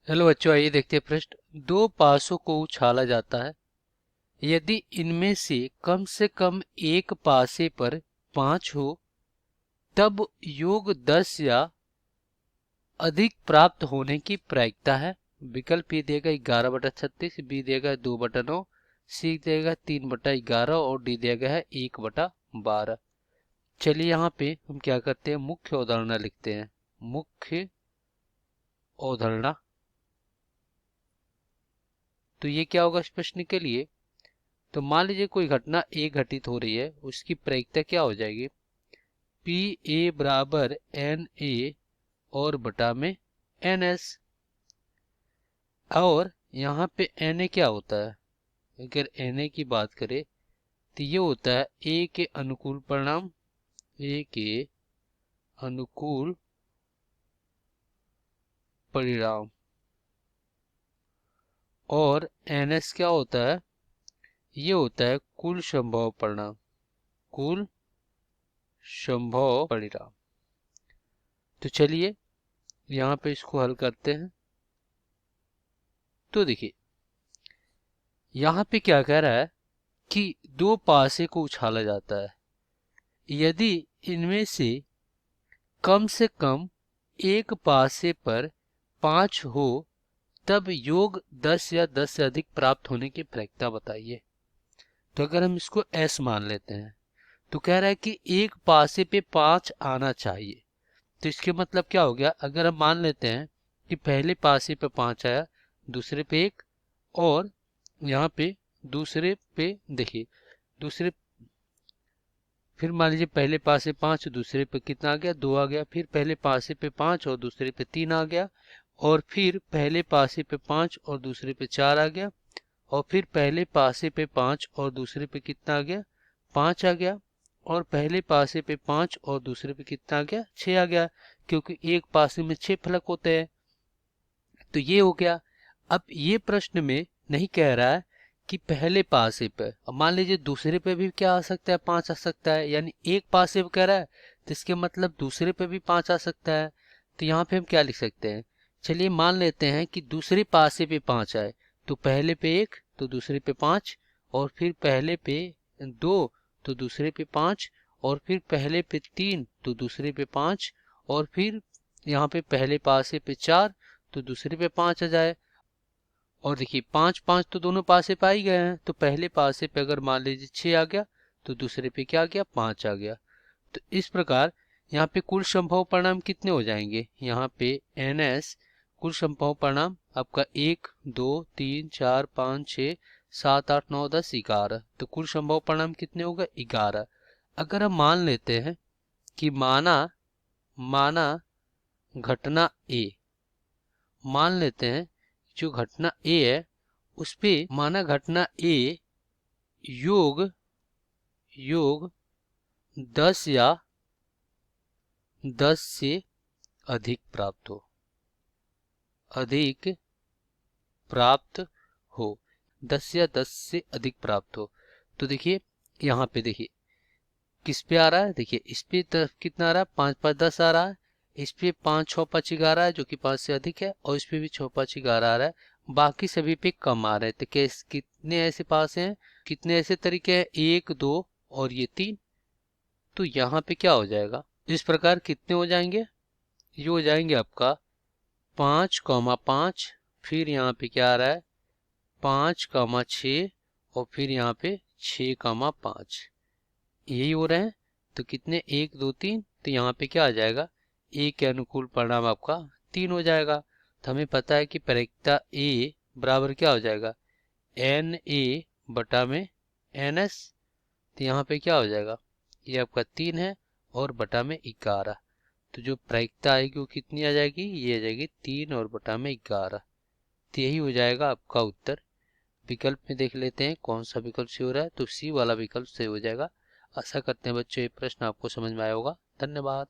Hello बच्चों, आइए देखते हैं प्रश्न। दो पासों को उछाला जाता है। यदि इनमें से कम एक पासे पर 5 हो, तब योग 10 या अधिक प्राप्त होने की प्रायिकता है। विकल्प ए देगा 11/36, बी देगा 2/9, सी देगा 3/11 और डी दिया गया है 1/12। चलिए यहाँ पे हम क्या करते हैं, मुख्य अवधारणा लिखते हैं। मुख्य अवधारणा। तो ये क्या होगा इस प्रश्न के लिए? तो मान लीजिए कोई घटना ए घटित हो रही है, उसकी प्रायिकता क्या हो जाएगी? पी ए बराबर एन ए और बटा में एन एस। और यहाँ पे एन ए क्या होता है? अगर एन ए की बात करें तो ये होता है ए के अनुकूल परिणाम, ए के अनुकूल परिणाम। और एन एस क्या होता है? ये होता है कुल संभव परिणाम, कुल संभव परिणाम। तो चलिए यहाँ पे इसको हल करते हैं। तो देखिए यहाँ पे क्या कह रहा है कि दो पासे को उछाला जाता है। यदि इनमें से कम एक पासे पर 5 हो, तब योग 10 या 10 से अधिक प्राप्त होने की प्रायिकता बताइए। तो अगर हम इसको S मान लेते हैं तो कह रहा है कि एक पासे पे 5 आना चाहिए। तो इसके मतलब क्या हो गया? अगर हम मान लेते हैं कि पहले पासे पे 5 आया, दूसरे पे 1, और यहाँ पे दूसरे पे देखिए दूसरे, फिर मान लीजिए पहले पासे 5, दूसरे पे कितना आ गया? 2 आ गया। फिर पहले पासे पे 5 और दूसरे पे 3 आ गया। और फिर पहले पासे पे 5 और दूसरे पे 4 आ गया। और फिर पहले पासे पे 5 और दूसरे पे कितना आ गया? 5 आ गया। और पहले पासे पे 5 और दूसरे पे कितना आ गया? 6 आ गया, क्योंकि एक पासे में 6 फलक होते हैं। तो ये हो गया। अब ये प्रश्न में नहीं कह रहा है कि पहले पासे पे, अब मान लीजिए दूसरे पे भी क्या आ सकता है? 5 आ सकता है। यानी एक पासे पे कह रहा है तो इसके मतलब दूसरे पे भी 5 आ सकता है। तो यहाँ पे हम क्या लिख सकते हैं? चलिए मान लेते हैं कि दूसरे पासे पे 5 आए, तो पहले पे 1 तो दूसरे पे 5, और फिर पहले पे 2 तो दूसरे पे 5, और फिर पहले पे 3 तो दूसरे पे 5, और फिर यहाँ पे पहले पासे पे 4 तो दूसरे पे 5 आ जाए। और देखिए 5 5 तो दोनों पासे पे ही गए हैं, तो पहले पासे पे अगर मान लीजिए 6 आ गया तो दूसरे पे क्या आ गया? 5 आ गया। तो इस प्रकार यहाँ पे कुल संभव परिणाम कितने हो जाएंगे? यहाँ पे एन एस कुल संभव परिणाम आपका 1 2 3 4 5 6 7 8 9 10 11। तो कुल संभव परिणाम कितने होगा? 11। अगर हम मान लेते हैं कि माना माना घटना ए, मान लेते हैं जो घटना ए है उस पे माना घटना ए योग योग 10 या 10 से अधिक प्राप्त हो, अधिक प्राप्त हो, 10 या 10 से अधिक प्राप्त हो। तो देखिए यहाँ पे देखिए किस पे आ रहा है? देखिए इस पे तरफ कितना आ रहा है? 5 5 10 आ रहा है। इस पे 5 6 5 11 है, जो कि 5 से अधिक है, और इस पे भी 6 5 11 आ रहा है। बाकी सभी पे कम आ रहे हैं। तो कैसे, कितने ऐसे पास हैं, कितने ऐसे तरीके हैं? 1 2 और ये 3। तो यहाँ पे क्या हो जाएगा? इस प्रकार कितने हो जाएंगे? ये हो जाएंगे आपका 5,5, फिर यहाँ पे क्या आ रहा है? 5,6, और फिर यहाँ पे 6,5, यही हो रहे हैं। तो कितने? 1 2 3। तो यहाँ पे क्या आ जाएगा? ए के अनुकूल परिणाम आपका 3 हो जाएगा। तो हमें पता है कि प्रायिकता ए बराबर क्या हो जाएगा? एन ए बटा में एन एस। तो यहाँ पे क्या हो जाएगा? ये आपका 3 है और बटा में 11। तो जो प्रायिकता आएगी वो कितनी आ जाएगी? ये आ जाएगी 3 और बटा में 11। तो यही हो जाएगा आपका उत्तर। विकल्प में देख लेते हैं कौन सा विकल्प सही हो रहा है। तो सी वाला विकल्प सही हो जाएगा। आशा करते हैं बच्चों ये प्रश्न आपको समझ में आया होगा। धन्यवाद।